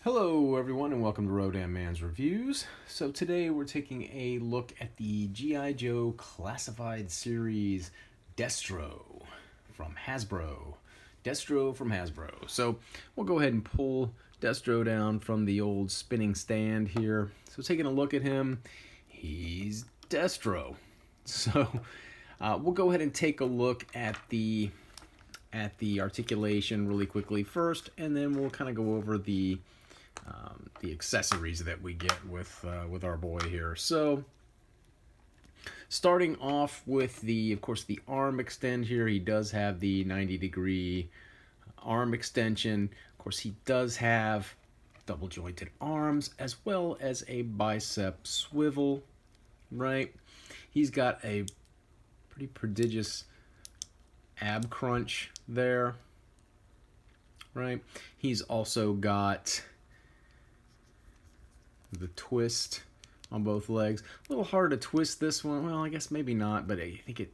Hello everyone and welcome to Rodan Man's Reviews. So today we're taking a look at the G.I. Joe Classified Series Destro from Hasbro. Destro from Hasbro. So we'll go ahead and pull Destro down from the old spinning stand here. So taking a look at him, he's Destro. So we'll go ahead and take a look at the articulation really quickly first, and then we'll kind of go over the accessories that we get with our boy here. So starting off with of course the arm extend here, he does have the 90-degree arm extension. Of course, he does have double jointed arms as well as a bicep swivel, right? He's got a pretty prodigious ab crunch there, right? He's also got the twist on both legs. A little hard to twist this one. Well, I guess maybe not, but I think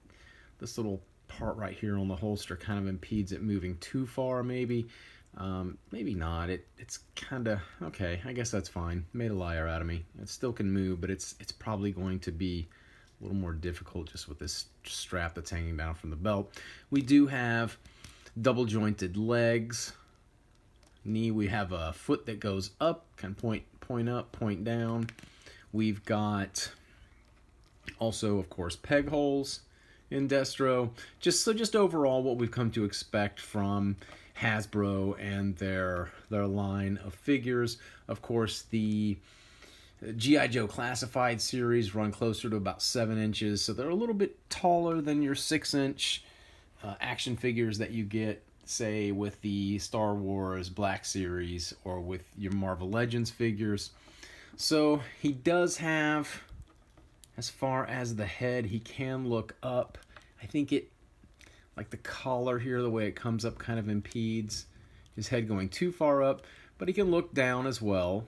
this little part right here on the holster kind of impedes it moving too far, maybe. Maybe not. It's kind of okay. I guess that's fine. Made a liar out of me. It still can move, but it's probably going to be a little more difficult just with this strap that's hanging down from the belt. We do have double jointed legs. Knee, we have a foot that goes up, kind of point up, point down. We've got also, of course, peg holes in Destro. Just overall what we've come to expect from Hasbro and their line of figures. Of course, the G.I. Joe Classified series run closer to about 7 inches, so they're a little bit taller than your 6-inch action figures that you get, say, with the Star Wars Black Series or with your Marvel Legends figures. So he does have, as far as the head, he can look up. I think like the collar here, the way it comes up kind of impedes his head going too far up, but he can look down as well,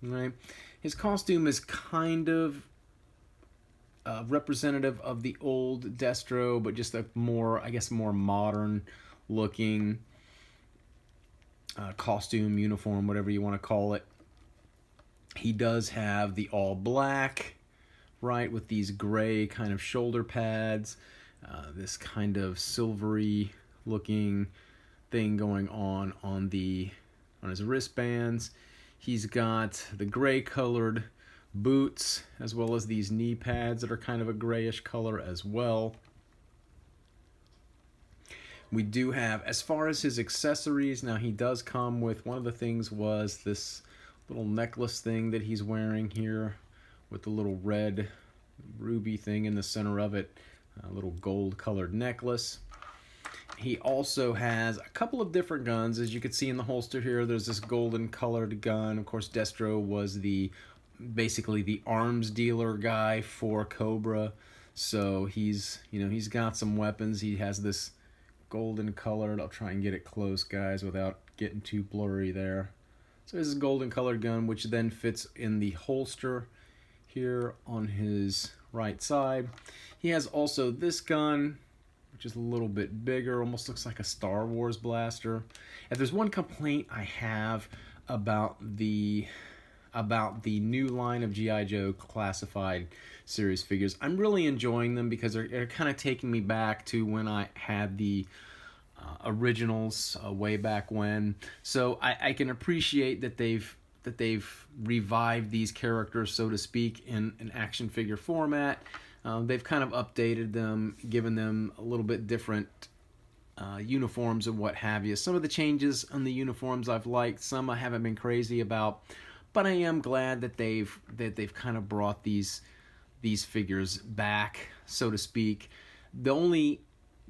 right? His costume is kind of representative of the old Destro, but just a more modern looking costume, uniform, whatever you want to call it. He does have the all black, right, with these gray kind of shoulder pads, this kind of silvery looking thing going on his wristbands. He's got the gray colored boots as well as these knee pads that are kind of a grayish color as well. We do have, as far as his accessories, now he does come with, one of the things was this little necklace thing that he's wearing here with the little red ruby thing in the center of it, a little gold colored necklace. He also has a couple of different guns. As you can see in the holster here, there's this golden colored gun. Of course, Destro was basically the arms dealer guy for Cobra. So he's got some weapons. He has this golden colored, I'll try and get it close, guys, without getting too blurry there. So this is a golden colored gun, which then fits in the holster here on his right side. He has also this gun, which is a little bit bigger, almost looks like a Star Wars blaster. If there's one complaint I have about the new line of G.I. Joe Classified series figures, I'm really enjoying them because they're kind of taking me back to when I had the originals way back when. So I can appreciate that they've revived these characters, so to speak, in an action figure format. They've kind of updated them, given them a little bit different uniforms and what have you. Some of the changes on the uniforms I've liked, some I haven't been crazy about, but I am glad that they've kind of brought these figures back, so to speak. The only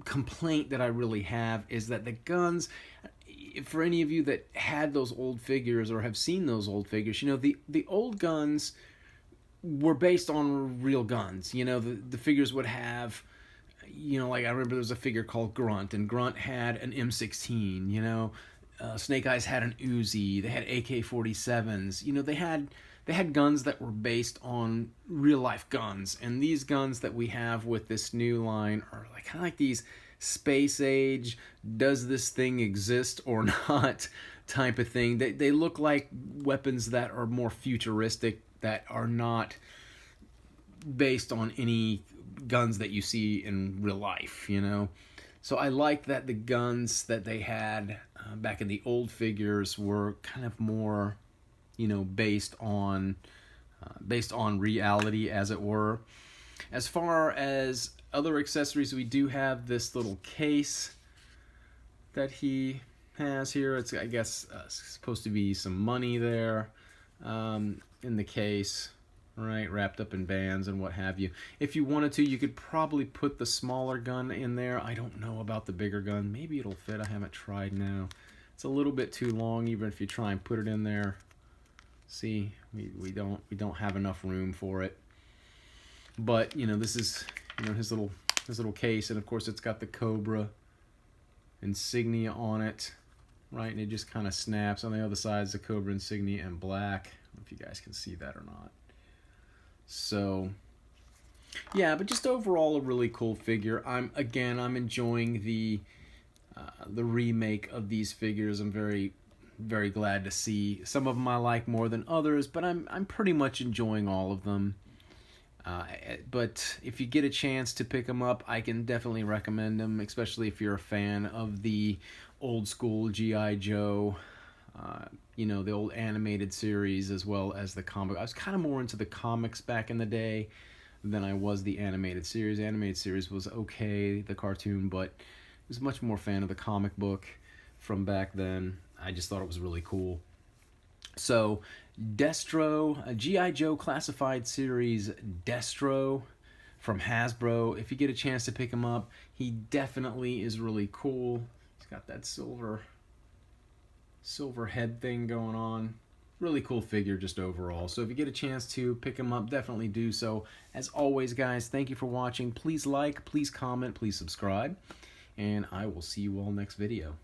complaint that I really have is that the guns, for any of you that had those old figures or have seen those old figures, the old guns were based on real guns. The figures would have, like I remember there was a figure called Grunt, and Grunt had an M16, Snake Eyes had an Uzi, they had AK-47s, they had guns that were based on real life guns, and these guns that we have with this new line are kind of like these space age, does this thing exist or not type of thing. They look like weapons that are more futuristic, that are not based on any guns that you see in real life, you know. So I like that the guns that they had back in the old figures were kind of more, you know, based on reality, as it were. As far as other accessories, we do have this little case that he has here. It's, I guess, supposed to be some money there in the case, right, wrapped up in bands and what have you. If you wanted to, you could probably put the smaller gun in there. I don't know about the bigger gun. Maybe it'll fit. I haven't tried now. It's a little bit too long, even if you try and put it in there. See, we don't have enough room for it. But you know, this is, you know, his little case, and of course it's got the Cobra insignia on it, right? And it just kind of snaps. On the other side is the Cobra insignia in black. I don't know if you guys can see that or not. So yeah, but just overall a really cool figure. I'm enjoying the remake of these figures. I'm very glad to see. Some of them I like more than others, but I'm pretty much enjoying all of them. But if you get a chance to pick them up, I can definitely recommend them, especially if you're a fan of the old school G.I. Joe, you know, the old animated series, as well as the comic. I was kind of more into the comics back in the day than I was the animated series. The animated series was okay, the cartoon, but I was much more fan of the comic book from back then. I just thought it was really cool. So, Destro, a G.I. Joe Classified Series Destro from Hasbro. If you get a chance to pick him up, he definitely is really cool. He's got that silver head thing going on. Really cool figure just overall. So if you get a chance to pick him up, definitely do so. As always, guys, thank you for watching. Please like, please comment, please subscribe, and I will see you all next video.